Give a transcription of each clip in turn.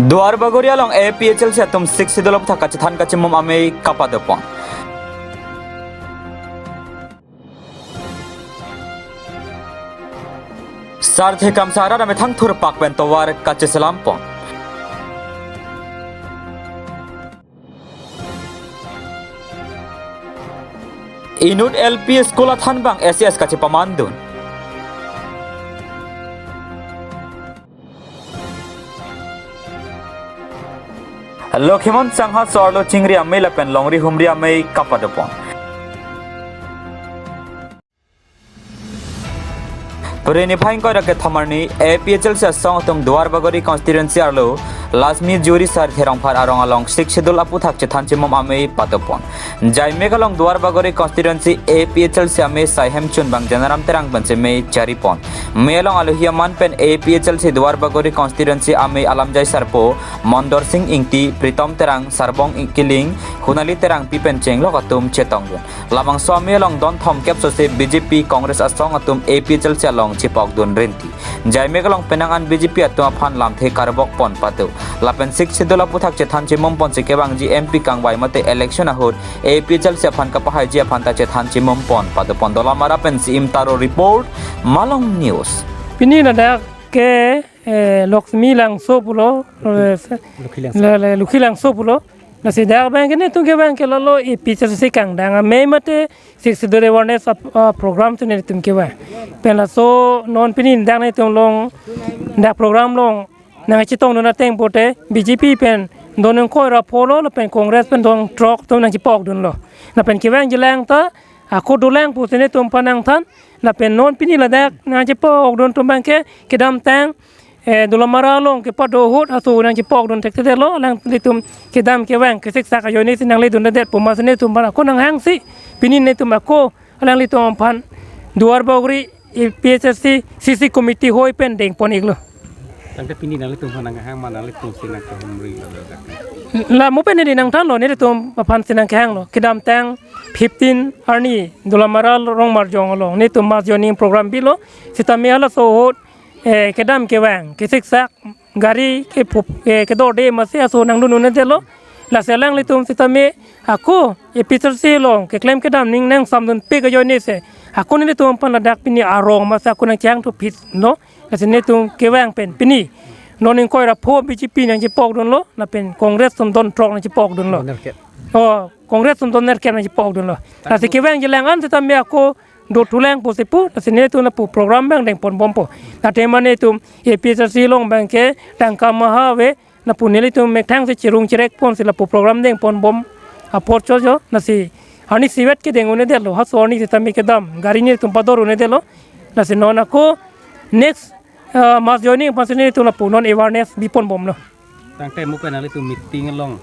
Duar Bagoria long APHL se tum 6 dolop thak than ka chimum ame kapadopon Sar the kam sara ame thang thur pak pen towar ka chesalam pon Inut LP sekolah thanbang SES ka chipamandun Lokhimon sangha sorlo chingri amei lapen longri humri amei kapadopon Purini phaing ko rake thamarni APHL se song tum Duar Bagori constituency arlo Lasmi juri sar therong phar arong along sikshidul apu thak chethan chimom amei patopon Jai megalong Duar Bagori constituency APHL se amei saihem chun bang janaram terang banse mei charipon melong aluhiaman pen APHL se Duar Bagori constituency amei alamjai sarpo Mondor Singh ingti Pritom terang sarbong ikiling hunali terang pipen cheng lokatum chetonggun lamang swami long don thom kep so se BJP Congress asong atum APHL se long chipok dun renti jai megalong penangan BJP atum phan lam the karbok pon patu lapen sik sidula puthak chethan chimom pon se kebang ji MP kangbai mate election ahut APHL se phan kapahai ji phan ta chethan chimom pon patu pon dola mara pen si imtaro report Malong News Pini na dak ke Laksmi lang sopulo Lukhi lang sopulo na si dak bang ne tu ke bang ke lalo I picture se kang dang me mate sik sidore awareness program tu ne tum ke ba pen la so non pini dang ne tum long dak program long na chitong no na teng pote BJP pen don ko ra polo la pen congress pen dong trok tum na chipok dun lo na pen ke bang jilang ta aku dulang pu sene tum panang than la pen non pini la dak na chipok don tum bang ke dam tang dula maralong ke pado hot asu nang chipok don tek te lo lang litum ke dam ke bang ke sik sak ayoni sinang le dun det pu ma sene tum bana ko nang hang si pini ne tum ako lang litum pan Duar Bagori PSC CC committee hoi pen deng pon iglo Tangte pini nang litum panang hang mana litum sinak ke humri la mo pen ni nang than lo ne tum pan sinang ke hang lo ke dam tang 15 arni dula maral rong marjong lo ne tum ma joni program bilo sita me ala so hot ke dam ke wang ke sik sak gari ke pup ke do de ma se aso nang dun ne delo la selang litum sita me aku Peter si long ke claim ke dam ning nang sam dun pe ke joni se aku ne tum pan la dak pini arong ma sa ku nang chang tu pit no la se ne tum ke wang pen pini non ing koi ra pho BJP nang chipok dun lo na pen congress tum don trok nang chipok dun lo oh congress tum don ner ken nang chipok dun lo la se ke wang jelang an sita me aku do tulang po sepu la se ne tu na pu program bang deng pon bompo na te mane tum APHC long bang ke tang kamaha we na pu neli tum mek thang se chirung chirek pon se la pu program deng pon bom a por cho na si ani siwet ke deng une delo ha so ni se tami ke dam gari ni tum pador une delo na se nona ko next mas joining pasene tu la pu non awareness bi pon bom lo Tangte muka nang litum meeting long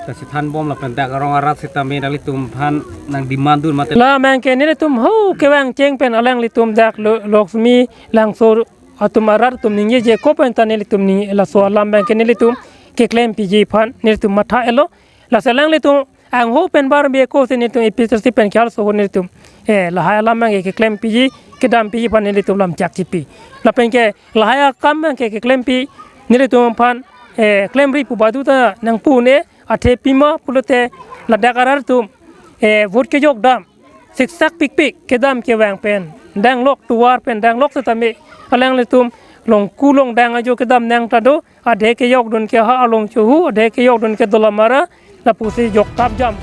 kasi than bom la pen dak rong arat sita me nang litum phan nang dimandun mate la mang ke ni tum ho ke wang cheng pen alang litum dak Laksmi lang so atum arat tum ni je ko pen tan litum ni la so lam bang ke ni litum ke claim PG phan ni tum matha elo la selang litum ang ho pen bar be ko se ni tum episode pen kyal so ni tum la ha lam bang ke claim PG ke dam PG phan ni tum lam chak chipi la pen ke la ha kam bang ke claim pi ni tum phan claim ri pu badu ta nang pu ne athe pima pulote la dakarar tum vote ke jok dam siksak pik pik ke dam ke wang pen dang lok tuar pen dang lok ta me alang le tum long ku long dang ajo ke dam nang ta do ade ke yok don ke ha along chu hu ade ke yok don ke dola mara la pu si jok tap jam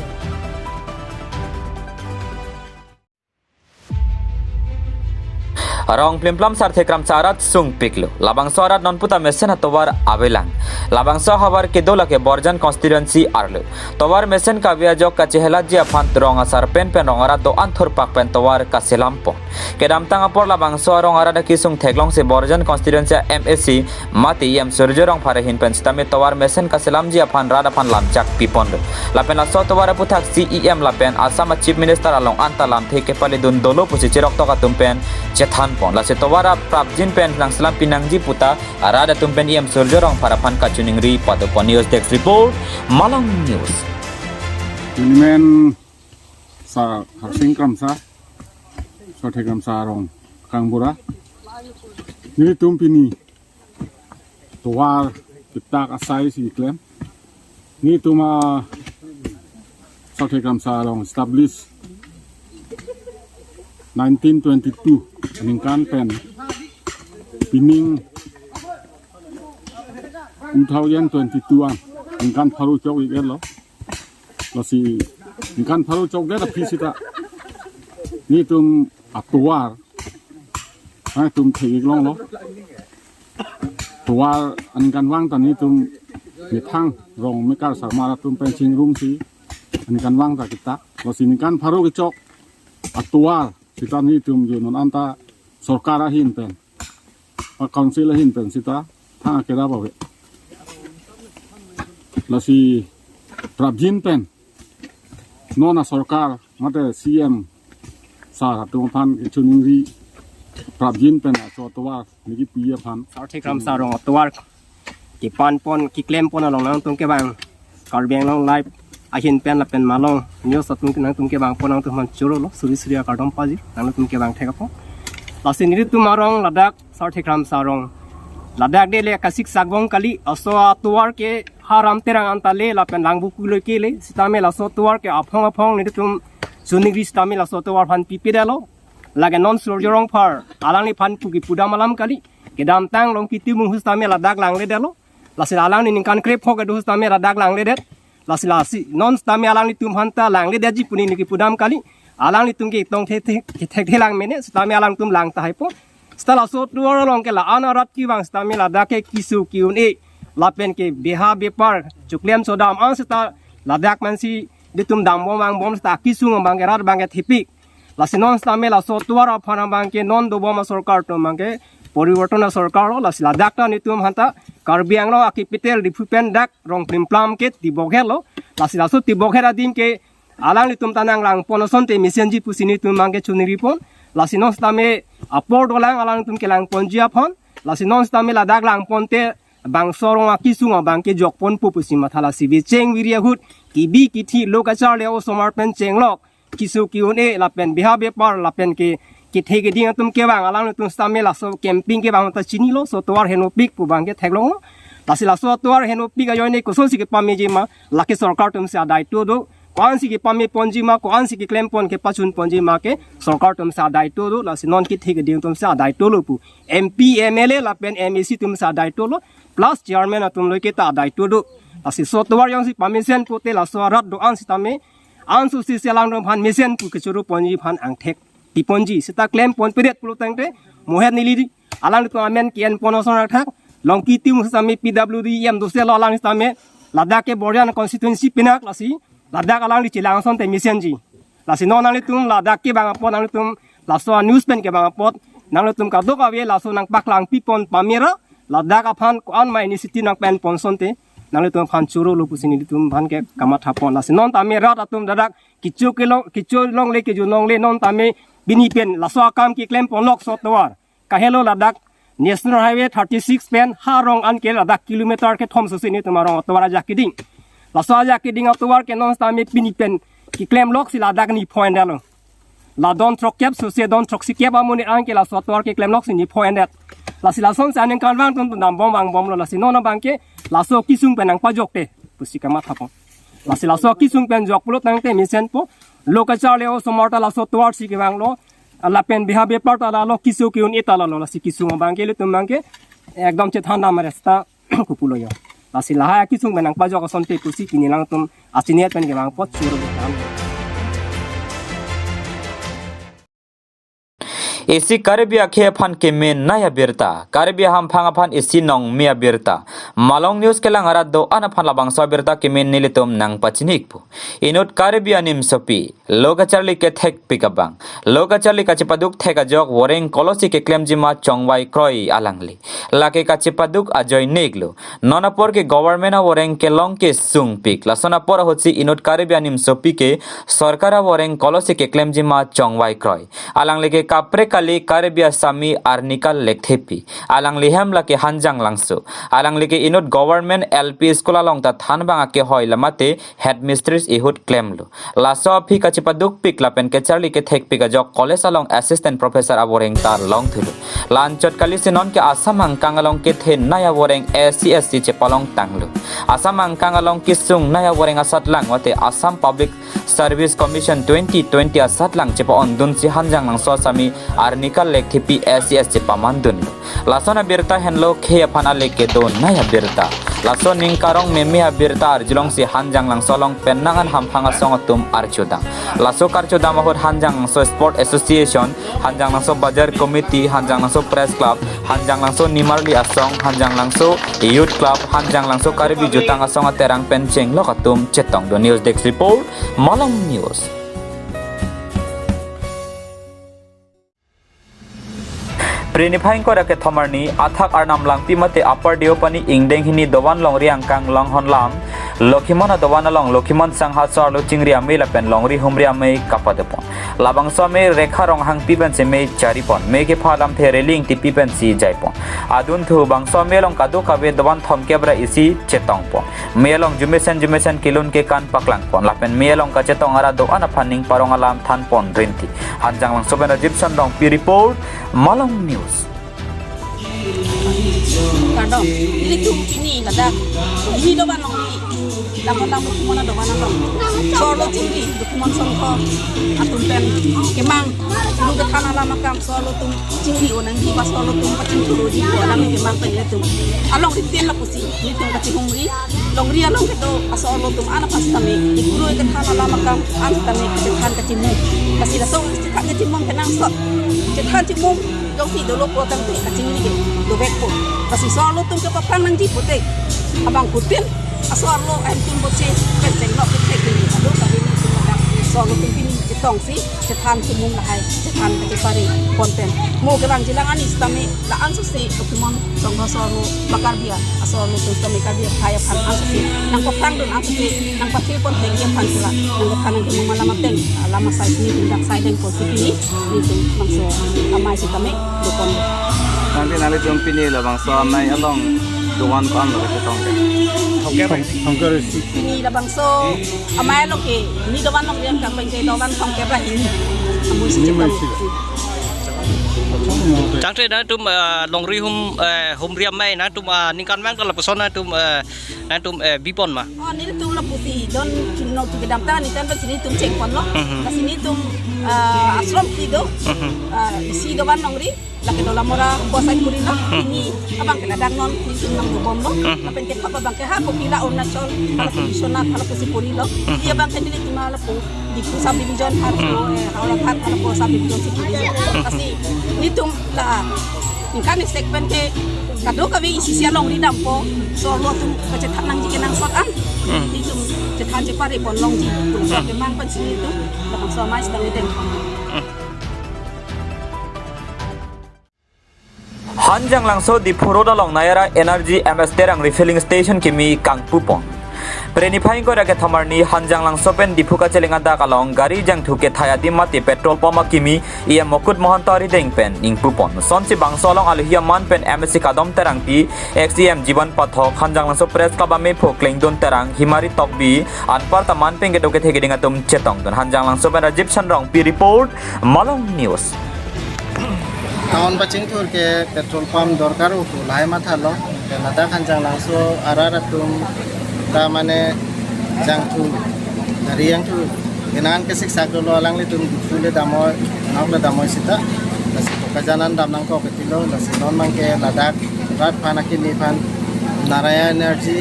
Arong plimplam sar thekram sarat sung piklo labang sorat non puta mesen towar abelang labang so habar ke dola ke borjan constituency arlo towar mesen ka via jok ka chehla ji afan rong asar pen pen rong ara do anthur pak pen towar ka selampo ke dam tang apor labang so rong ara da kisung theklong se borjan constituency MSC mati em surjo rong phare hin pen stame towar mesen ka selam ji afan rada pan lam chak pipon lapen la so towar puthak CEM lapen Assam chief minister along antalam theke pale dun dolo pusi chirok to ka tumpen chethan pon la se towara prapjin pen nang selam pinangji puta arada tumpen em surjo rong para pan ka chuning ri patopon news desk report Malong News Unimen sa harsing kramsa so thekram sa rong kangbura ni tumpini tuar kita asai si klaim ni tuma South Kramsa long established 1922 meningkan pen pining 2022 meningkan paru jauh ikan lo si meningkan paru jauh dia tapi sita ni tum atuar hai tum thei long lo tuar meningkan wang tan ni tum mitang rong mekar sama tum pencing room si meningkan wang tak kita lo si meningkan paru kecok atuar sita ni tum junon anta sorkara hin pen council hin pen sita tang kira bawa lo si prabjin pen nona sorkar mate CM sa tu pan chuning ri prabjin pen so tuar ni piye pan South Kramsa rong tuar ki pan pon ki claim pon along nang tung ke bang kar beng long live ahin pen la pen malong nyo sa tung nang tung ke bang pon nang tung man churo lo suri suri ka dom paji nang tung ke bang theka po lasi ni tu marong ladak South Kramsa rong ladak de le kasik sagbong kali aso tuar ke haram terang antale la pen lang buku le ke le sitame la so tuar ke apong ni tum suning ri sitame la so tuar pan pipi dalo lage non sur jorong par alang ni pan puki puda malam kali ke dam tang long kiti mung hustame ladak lang le dalo lasi alang ni ningkan krep ho ke du hustame ladak lang le det lasi non stame alang ni tum hanta lang le daji puni ni ki pudam kali alang ni tum ke tong the lang mene stame alang tum lang ta hai po stala so tuar long ke la anarat ki wang stame ladak ke kisu kiun e lapen ke beha bepar chuklem sodam ang sta ladak mansi ditum dam bom sta kisung bang erar bang thipik lasi non stame la so tuar phana bang ke non do bom sarkar to mange poribortona sarkar lasi ladak ta nitum hanta karbiang lo akipitel dipupen dak rong primplam ke tibogelo lasi laso tibogera dim ke alang nitum tanang lang ponoson te misenji pusini tum mange chuniripon lasi non stame apor dolang alang tum ke lang ponjia phon lasi non stame ladak lang ponte bang sorong akisung bang ke jokpon pupusi mathala sibi cheng wiria hut kibi kithi lokachar le o somar pen chenglok kisu kiun e la pen biha be par la pen ke kithe ke ding tum ke bang alang tum stame la so camping ke bang ta chini lo so toar henopik pu bang ke theglong lasi la so toar henopik ayo ne koson si ke pameji ma la ke sarkar tum se adai to do kwan si ke pame ponji ma kwan si ke claim pon ke pachun ponji ma ke sarkar tum se adai to do lasi non kithe ke ding tum se adai to lo pu MP MLA la pen MEC tum se adai to lo plus chairman atum loi ke ta dai to do asi so towar yang si pamisen pote la so rat do an sitame an su si selang rom phan misen pu ke churu ponji phan ang thek ti ponji sita claim pon period pulu tangte mohet nili alang to amen kien ponoson thak long ki tim sami PWD em do se lo alang sitame ladak ke borjan constituency pinak lasi ladak alang di cilang son te misen ji lasi non nang tum ladak ke bang pon nang tum la so news pen ke bang pot nang tum ka do ka we la so nang paklang pipon pamira ladak aphan ko an mai ni city nang pen ponsonte nang le tum phan churo lu pusini tum phan ke kamat hapon la non tame rat atum dadak kichu long le ke ju long le non tame bini pen la so akam ki claim pon lok so tawar ka helo ladak national highway 36 pen harong an ke ladak kilometer ke thom so sini tumarong tawar ja kiding la so ja kiding tawar ke non tame bini pen ki claim lok si ladak ni point dalo la don trokep so se don troxikep amuni an ke la so tawar ke claim lok si ni point dat la si la son sa nen kalwang tum dam bom lo la si nona bangke la so kisung penang pajok te pusika mat hapo la si la so kisung pen jok pulo tang te misen po lokachar le o somarta la so twar si ke bang lo la pen biha be part la lo kisu ki un itala lo la si kisung bangke le tum bangke ekdom che thanda maresta kupulo yo la si la ha kisung penang pajok son te pusi kinilang tum asiniat pen ke bang pot suro isi karibia khe phan ke men naya birta karibia ham phanga phan isi nong mia birta malong news kelang arat do ana phan labang so birta ke men nilitum nang pachinik pu inut karibia nim sopi lokacharli ke thek pikabang lokacharli ka chipaduk theka jok woreng kolosi ke claim jima chongwai kroi alangli lake ka chipaduk ajoy neglo nonapor ke government a woreng ke long ke sung pik lasona por hochi inut karibia nim sopi ke sarkara woreng kolosi ke claim jima chongwai kroi alangli ke kapre kali Karibia Sami Arnikal Lekthepi alang lihem laki hanjang langsu alang liki inut government LP school along ta than banga ke hoi lamate headmistress ihut claim lu laso phi ka chipaduk pik lapen ke charli ke thek pika jok college along assistant professor aboreng tar long thulu lanchot kali sinon ke asam hangkang along ke the naya boreng SCSC chepalong tanglu asam hangkang along ki sung naya boreng asat lang wate Assam Public Service Commission 2020 asat lang chepa ondun si hanjang lang so sami Arnikal Lekthepi SCS chepa mandun lasona birta henlo khe phana leke do naya birta laso ning karong memi birta arjilong si hanjang lang solong pennangan hamphanga songatum archudang laso karchudang mahur hanjang lang so sport association hanjang lang so bazar committee hanjang lang so press club hanjang lang so nimarli asong hanjang lang so youth club hanjang lang so karibi jutang asong aterang pencheng lokatum chetong do news desk report Malang News. Priniphaing ko rake thomarni athak arnam langpi mate upper deopani ingdeng hini dowan longri angkang longhon lam Lokhimon dowan along Lokhimon sangha sarlo chingri amei lapen longri humri amei kapadepon labang some rekha rong hang pipen se mei charipon me ke phalam the reling ti pipen si jaipon adun thu bang some long kadu kabe dowan thom kebra isi chetongpon me long jumesen kilun ke kan paklang pon lapen me long ka chetong ara do ana phaning parong alam than pon rinti hanjang lang soben egyptian dong pi report Malang News. Kadang ini tu ini kada ini do ban ngi lamon kumana do ban nong solo tinggi kumon songko atun pen kemang lu ke kana lama kam solo tum tinggi onan di pas solo tum patin tulu di ko lama kemang pen itu along ritin la pusi ni tum ka hungri long ria long keto asolo tum ana pas tame ikuru ke kana lama kam an tame ke kan ka timu kasi la song ka timu kenang sot ke kan timu dong si dulu potong tu kacing ni do bekpo kasi solo tum ke papang nang di pote abang putin asolo entin boce penceng lo ke ni ado kali ni tum solo tum pini jetong si jetan timung lahai jetan ke pari konten mo gelang jilang anis tami la ansu si dokumen song solo bakar dia asolo tum tami ka dia kaya pan ansu si nang papang dun ansu si nang patil pon teng dia pan sila nang kanan ke malam teng lama sai ni tindak sai deng ko sipini ni tum mangso amai si tami dokon nanti nanti jumpi ni lah bangsa mai along doan kan lah kita tongke. Tongke resi. Ini lah bangso amai lo ke ni doan long dia kang bengke doan tong ke bah ini. Amun si cepat. Chẳng thế đó tụm longri hum riam mai na tụm ningkan mang kalau pesona tụm na tụm bipon ma. Oh ni tụm la pusi don kino tu kedam ta ni kan pas ni tụm cek pon lo. Pas ni tụm asrom tido. Isi doan longri laki dola mora kuasa kuri lo. Ini abang kena dangon ni tụm nang bom lo. Apa yang apa bang ke ha popila on national kalau komisioner kalau pusi kuri lo. Dia bang kan ni timala pu di pusat division harus lo orang kan kalau pusat division sikit. Kasi ni tụm la ingkan segmen ke kado kami isi sialong di dampo solo tum kecetak nang jikin nang sotan itu cetak cepari pon long ji tu so memang pensi itu dapat so mais dan itu Hanjang langso di Puroda long Nayara Energy MS Terang Refilling Station kimi Kangpupon. Preniphaing ko rake thamarni hanjang langso pen dipuka celengada kalong gari jang thuke thayati mati petrol poma kimi ia mokut mohantori deng pen ingpupon sonsi bangsolong aluhia man pen MSC kadom terang pi XCM jiban pathok hanjang langso press kabame phokleng don terang himari tokbi anpar taman pen ke doke thege dingatum chetong don hanjang langso pen Egyptian rong pi report Malang News. Tahun pacing tu ke petrol pump dorkar utu lahai mathalo nada hanjang langso araratum ta mane jang tu dari yang tu kenan kesik saklo alang le tum fule damoy nakla damoy sita nasi kajanan dam nang ko ketilo nasi non mangke ladak rat panakin ni pan Naraya Energy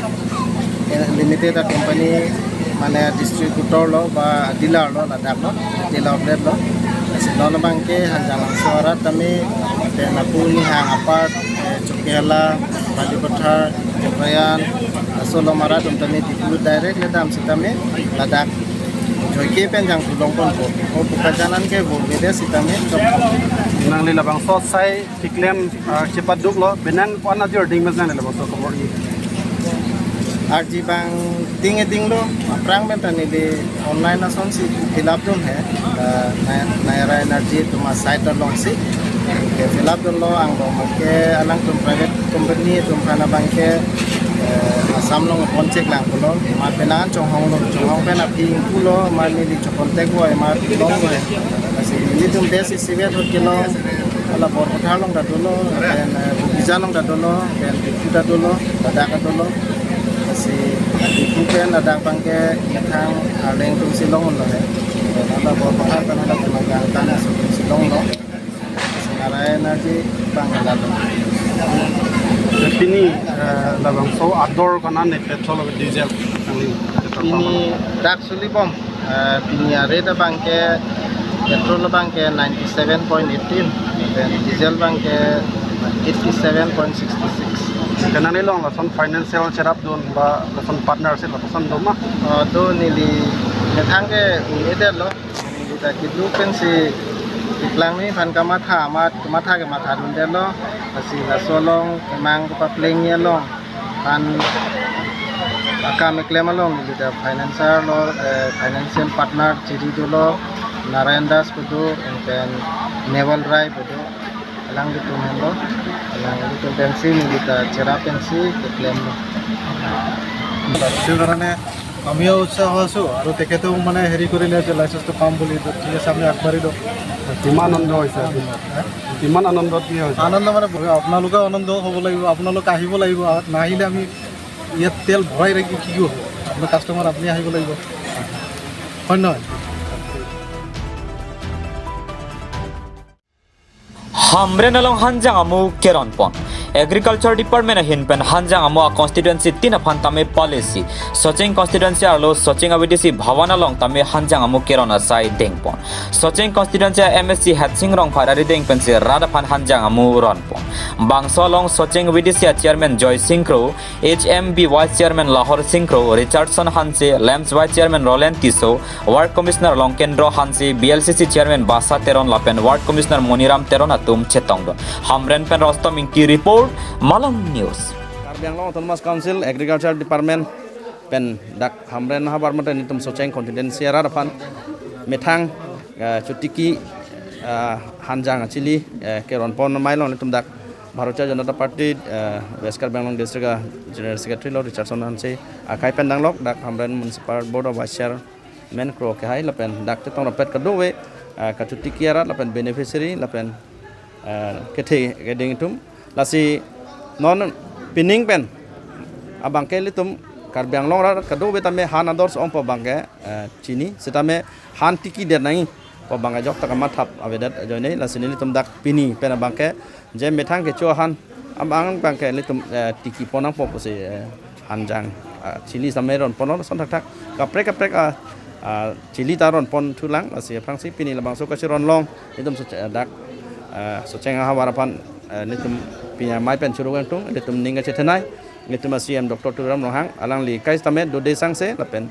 Limited company mane distributor lo ba dealer lo ladak lo dealer outlet lo nasi non mangke hanjang langso arat tami napuni hang apart Chokela Balipathar Japayan solo mara dum tami dipu direct le dam sitame ladak joike pen jang tulong pon ko o bukajanan ke bo bede sitame Nang lila bang sot sai kiklem cepat duk lo benan pon adir ding mazan le bang ko ni. RG bang ding lo prang men tani de online ason si fill up dum hai Nayara Energy tuma site long si ke filap dulu ang ke alang tum private company tum kana bangke asam long kontek lang pulo ma penan chong hong pen api pulo ma ni di kontek ko ma long ko kasi ni tum desi sivet hot kilo ala bor kothar long da dulu dan bisa long da dulu dan kita dulu da dulu kasi di pen ada bangke yang aleng tum silong lo ala bor kothar kan ala tumagang tanah silong lo sekarang aja bangaladesh Pini labang so ador kanan ne petrol ke diesel Pini dak sulibom pini areda bangke petrol bangke 97.18 dan diesel bangke 87.66 kanan ni long lason financial setup don ba lason partnership lason doma do nili netangke eder lo kita kidu pensi iklang ni pan kamatha ke matha dun der lo kasi la solong emang pa playing ya long pan akam eklema long kita financial partner jadi dulu Narendas pedu dan Naval Drive pedu alang gitu melo alang itu pensi kita cerah pensi ke claim lo সেকাৰণে আমিও উৎসাহ আছোঁ আৰু তেখেতেও মানে হেৰি কৰিলে যে লাইচেন্সটো পাম বুলি ঠিক আছে আমি আগবাঢ়িলোঁ কিমান আনন্দ হৈছে কিমান আনন্দত কি হৈছে আনন্দ মানে আপোনালোকেও আনন্দ হ'ব লাগিব আপোনালোকে আহিব লাগিব নাহিলে আমি ইয়াত তেল ভৰাই ৰাখি কি হ'ব আপোনাৰ কাষ্টমাৰ আপুনি আহিব লাগিব হয় নহয় Hamre nalong hanjang amu keron pon. Agriculture Department hinpen hanjang amu constituency tina phan tame policy. Socheng constituency arlo socheng abdisi bhawana long tame hanjang amu keron asai dengpon. Socheng constituency MSC Hatsing rong pharari dengpen se rada phan hanjang amu ron pon. Bangso long socheng abdisi chairman Joy Singkro, HMB vice chairman Lahore Singkro, Richardson Hanse, LAMS vice chairman Roland Tiso, ward commissioner long Kendro Hanse, BLCC chairman Basa Teron lapen, ward commissioner Moniram Teron atum chetong do. Hamren pen Rostom Inki report Malam News. Karbiang Long Autonomous Council Agriculture Department pen dak hamren habar mata nitum socheng contingency arapan metang cutiki hanjang chili keron pon mailong nitum dak Bharatiya Janata Party West Karbiang Long District General Secretary lo Richardson Hanse akai pendang lok dak hamren municipal board of vice chairman kro ke hai lapen dak tetong rapet kedowe katutiki arat lapen beneficiary lapen kethe geding itum lasi non pining pen abangke litum Karbiang Long rat kado betame han adors om po bangke chini setame han tiki der nai po bangga jok tak mathap avedat jone lasi ni litum dak pini pen abangke je methang ke cho han abang bangke litum tiki ponang po se hanjang chili sameron ponor son thak kaprek chili taron pon thulang lasi prangsi pini labang so kasiron long litum dak socheng hawarapan nitum pinya mai pen churu tung nitum ninga chethanai nitum CM Dr. Turam Rohang alang li kais tame do de sangse lapen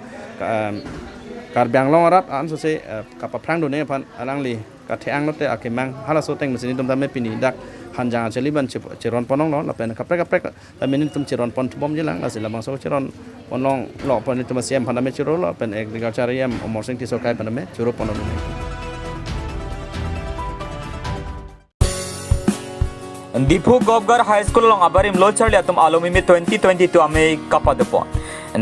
Karbiang Long arat an so se kapaprang do ne pan alang li ka theang note akemang hala so teng mesin nitum tame pini dak hanjang cheliban chiron ponong lo lapen kaprek tame nitum chiron pon bom jilang asila labang so chiron ponong lo pon nitum CM paname churu lo pen agriculture yam omorsing ti so kai paname churu ponong Dipu Gobgar High School long abarim lo charli atum alumni 2022 ame kapadupon.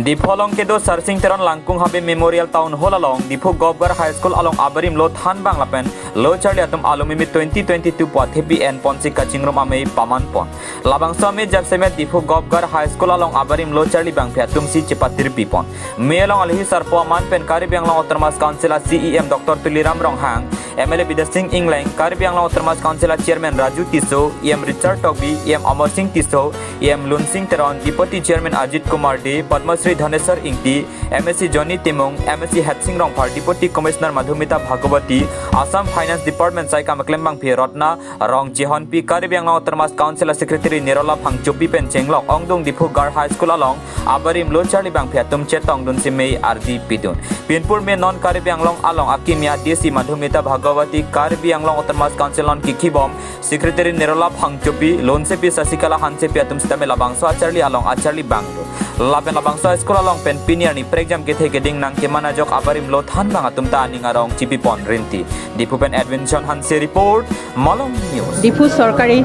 Dipu long kedo Sarsing Teron Langkung habe Memorial Town Hall along Dipu Gobgar High School along abarim lo than bang lapen lo charli atum alumni 2022 pot hepi en ponsi kachingrum ame paman pon. Labang so ame jab semet Dipu Gobgar High School along abarim lo charli bang phatum si chepatir pipon. Me along alhi sarpo man pen Karbiang Long Autonomous Council CEM Dr. Tuliram Ronghang MLA Bidar Singh Inglang Karbiang Long Autonomous Council Chairman Raju Tiso EM Richard Tobi EM Amar Singh Tiso EM Lun Singh Teron Deputy Chairman Ajit Kumar De Padmasri Dhanesar Ingti MSc Johnny Timung MSc Hatsing Rongphar Deputy Commissioner Madhumita Bhagawati Assam Finance Department Sai Kamaklembang Phi Rotna Rong Jihon Pi Karbiang Long Autonomous Council Secretary Nirola Phangchupi Pen Chenglok Ongdong Dipu Gar High School along abarim lo charli bang phatum chetong dun simei ardi pitun Pinpur me non Karbiang Long along Akimia DC Madhumita Bhagawati Karbiang Long Autonomous Council on Kikibom Secretary Nirola Phangchupi Lonsepi Sasikala Hanse Piatum dame labangso acharli along acharli banglo lapen labangso school along pen pinier ni preexam ke theke ding nang ke manajok abarim lo than banga tumta aning arong chipi pon rinti dipupen advention hanse report malong news Diphu চৰকাৰী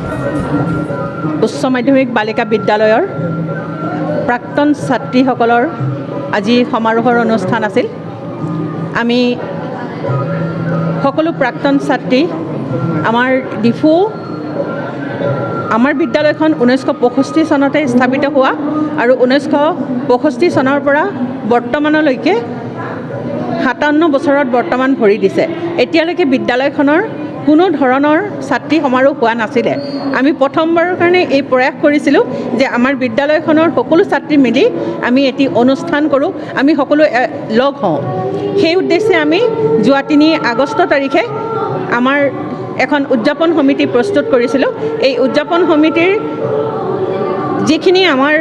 উচ্চ মাধ্যমিক বালিকা বিদ্যালয়ৰ প্ৰাক্তন ছাত্ৰীসকলৰ আজি সমাৰোহৰ অনুষ্ঠান আছিল আমি সকলো প্ৰাক্তন ছাত্ৰী আমাৰ ডিফু আমাৰ বিদ্যালয়খন 1965 চনতে স্থাপিত হোৱা আৰু 1965 চনৰ পৰা বৰ্তমানলৈকে 57 বছৰত বৰ্তমান ভৰি দিছে এতিয়ালৈকে বিদ্যালয়খনৰ কোনো ধৰণৰ ছাত্ৰী সমাৰোহ হোৱা নাছিলে আমি প্ৰথমবাৰৰ কাৰণে এই প্ৰয়াস কৰিছিলোঁ যে আমাৰ বিদ্যালয়খনৰ সকলো ছাত্ৰী মিলি আমি এটি অনুষ্ঠান কৰোঁ আমি সকলো লগ হওঁ সেই উদ্দেশ্যে আমি যোৱা 3 আগষ্ট তাৰিখে আমাৰ এখন উদযাপন সমিতি প্ৰস্তুত কৰিছিলোঁ এই উদযাপন সমিতিৰ যিখিনি আমাৰ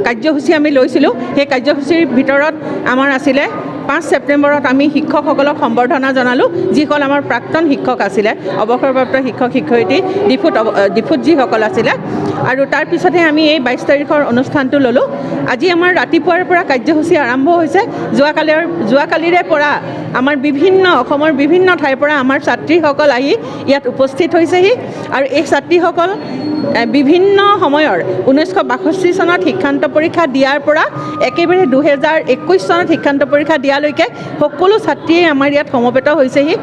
কাৰ্যসূচী আমি লৈছিলোঁ সেই কাৰ্যসূচীৰ ভিতৰত আমাৰ আছিলে 5 ছেপ্টেম্বৰত আমি শিক্ষকসকলক সম্বৰ্ধনা জনালোঁ যিসকল আমাৰ প্ৰাক্তন শিক্ষক আছিলে অৱসৰপ্ৰাপ্ত শিক্ষক শিক্ষয়িত্ৰী ডিফুত যিসকল আছিলে আৰু তাৰ পিছতে আমি এই 22 তাৰিখৰ অনুষ্ঠানটো ল'লোঁ আজি আমাৰ ৰাতিপুৱাৰ পৰা কাৰ্যসূচী আৰম্ভ হৈছে যোৱাকালিৰে পৰা আমাৰ বিভিন্ন অসমৰ বিভিন্ন ঠাইৰ পৰা আমাৰ ছাত্ৰীসকল আহি ইয়াত উপস্থিত হৈছেহি আৰু এই ছাত্ৰীসকল বিভিন্ন সময়ৰ 1962 চনত শিক্ষান্ত পৰীক্ষা দিয়াৰ পৰা একেবাৰে 2021 চনত শিক্ষান্ত পৰীক্ষা দিয়ালৈকে সকলো ছাত্ৰীয়ে আমাৰ ইয়াত সমবেত হৈছেহি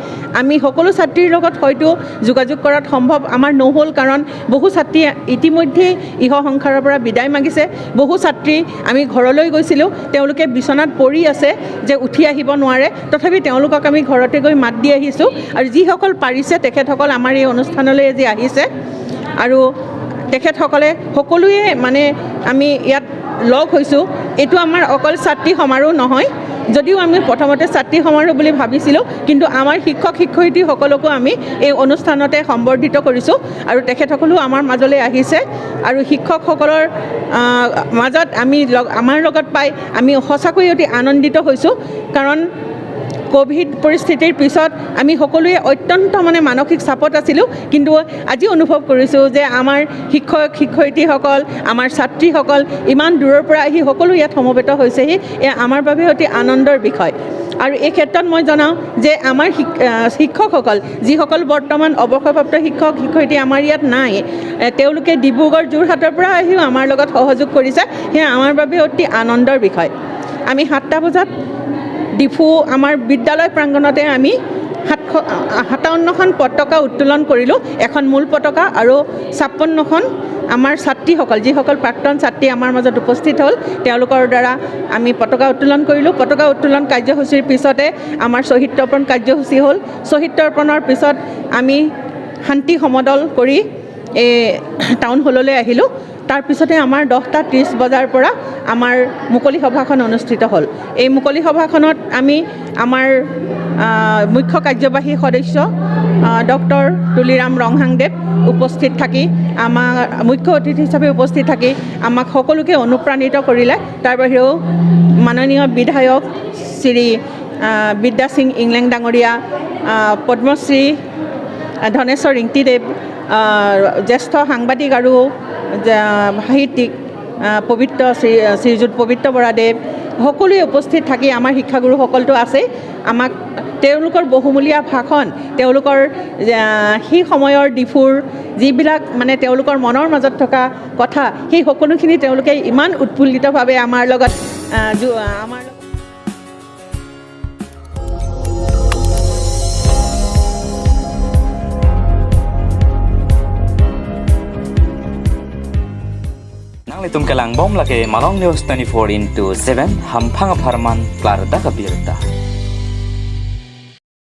আমি সকলো ছাত্ৰীৰ লগত হয়তো যোগাযোগ কৰাত সম্ভৱ আমাৰ নহ'ল কাৰণ বহু ছাত্ৰী ইতিমধ্যে ইহ সংসাৰৰ পৰা বিদায় মাগিছে বহু ছাত্ৰী আমি ঘৰলৈ গৈছিলোঁ তেওঁলোকে বিচনাত পৰি আছে যে উঠি আহিব নোৱাৰে তথাপি তেওঁলোকক আমি ঘৰতে গৈ মাত দি আহিছোঁ আৰু যিসকল পাৰিছে তেখেতসকল আমাৰ এই অনুষ্ঠানলৈ আজি আহিছে আৰু তেখেতসকলে সকলোৱে মানে আমি ইয়াত লগ হৈছোঁ এইটো আমাৰ অকল ছাত্ৰী সমাৰোহ নহয় যদিও আমি প্ৰথমতে ছাত্ৰী সমাৰোহ বুলি ভাবিছিলোঁ কিন্তু আমাৰ শিক্ষক শিক্ষয়িত্ৰীসকলকো আমি এই অনুষ্ঠানতে সম্বৰ্ধিত কৰিছোঁ আৰু তেখেতসকলেও আমাৰ মাজলৈ আহিছে আৰু শিক্ষকসকলৰ মাজত আমাৰ লগত পাই আমি সঁচাকৈ অতি আনন্দিত হৈছোঁ কাৰণ কোভিড পৰিস্থিতিৰ পিছত আমি সকলোৱে অত্যন্ত মানসিক চাপত আছিলোঁ কিন্তু আজি অনুভৱ কৰিছোঁ যে আমাৰ শিক্ষক শিক্ষয়িত্ৰীসকল আমাৰ ছাত্ৰীসকল ইমান দূৰৰ পৰা আহি সকলো ইয়াত সমবেত হৈছেহি এয়া আমাৰ বাবে অতি আনন্দৰ বিষয় আৰু এই ক্ষেত্ৰত মই জনাওঁ যে আমাৰ শিক্ষকসকল যিসকল বৰ্তমান অৱসৰপ্ৰাপ্ত শিক্ষক শিক্ষয়িত্ৰী আমাৰ ইয়াত নাই তেওঁলোকে ডিব্ৰুগড় যোৰহাটৰ পৰা আহিও আমাৰ লগত সহযোগ কৰিছে সেয়া আমাৰ বাবে অতি আনন্দৰ বিষয় আমি 7টা বজাত ডিফু আমাৰ বিদ্যালয় প্ৰাংগণতে আমি 57খন পতাকা উত্তোলন কৰিলোঁ এখন মূল পতাকা আৰু 56খন আমাৰ ছাত্ৰীসকল যিসকল প্ৰাক্তন ছাত্ৰী আমাৰ মাজত উপস্থিত হ'ল তেওঁলোকৰ দ্বাৰা আমি পতাকা উত্তোলন কৰিলোঁ পতাকা উত্তোলন কাৰ্যসূচীৰ পিছতে আমাৰ শ্বহীদ তৰ্পণ কাৰ্যসূচী হ'ল শ্বহীদ তৰ্পণৰ পিছত আমি শান্তি সমদল কৰি এই টাউন হললৈ আহিলোঁ তাৰ পিছতে আমাৰ 10:30 বজাৰ পৰা আমাৰ মুকলি সভাখন অনুষ্ঠিত হ'ল এই মুকলি সভাখনত আমি আমাৰ মুখ্য কাৰ্যবাহী সদস্য ডক্টৰ তুলিৰাম ৰংহাংদেৱ উপস্থিত থাকি আমাৰ মুখ্য অতিথি হিচাপে উপস্থিত থাকি আমাক সকলোকে অনুপ্ৰাণিত কৰিলে তাৰ বাহিৰেও মাননীয় বিধায়ক শ্ৰী বিদ্যা সিং ইংলেং ডাঙৰীয়া পদ্মশ্ৰী ধনেশ্বৰ ৰিংতিদেৱ জ্যেষ্ঠ সাংবাদিক আৰু সাহিত্যিক পবিত্ৰ শ্ৰীযুত পবিত্ৰ বৰাদেৱ সকলোৱে উপস্থিত থাকি আমাৰ শিক্ষাগুৰুসকলতো আছে আমাক তেওঁলোকৰ বহুমূলীয়া ভাষণ তেওঁলোকৰ সেই সময়ৰ ডিফুৰ যিবিলাক তেওঁলোকৰ মনৰ মাজত থকা কথা সেই সকলোখিনি তেওঁলোকে ইমান উৎফুল্লিতভাৱে আমাৰ লগত Litum kelang bom lake Malong News 24/7 hampang aparman klar da kabirta.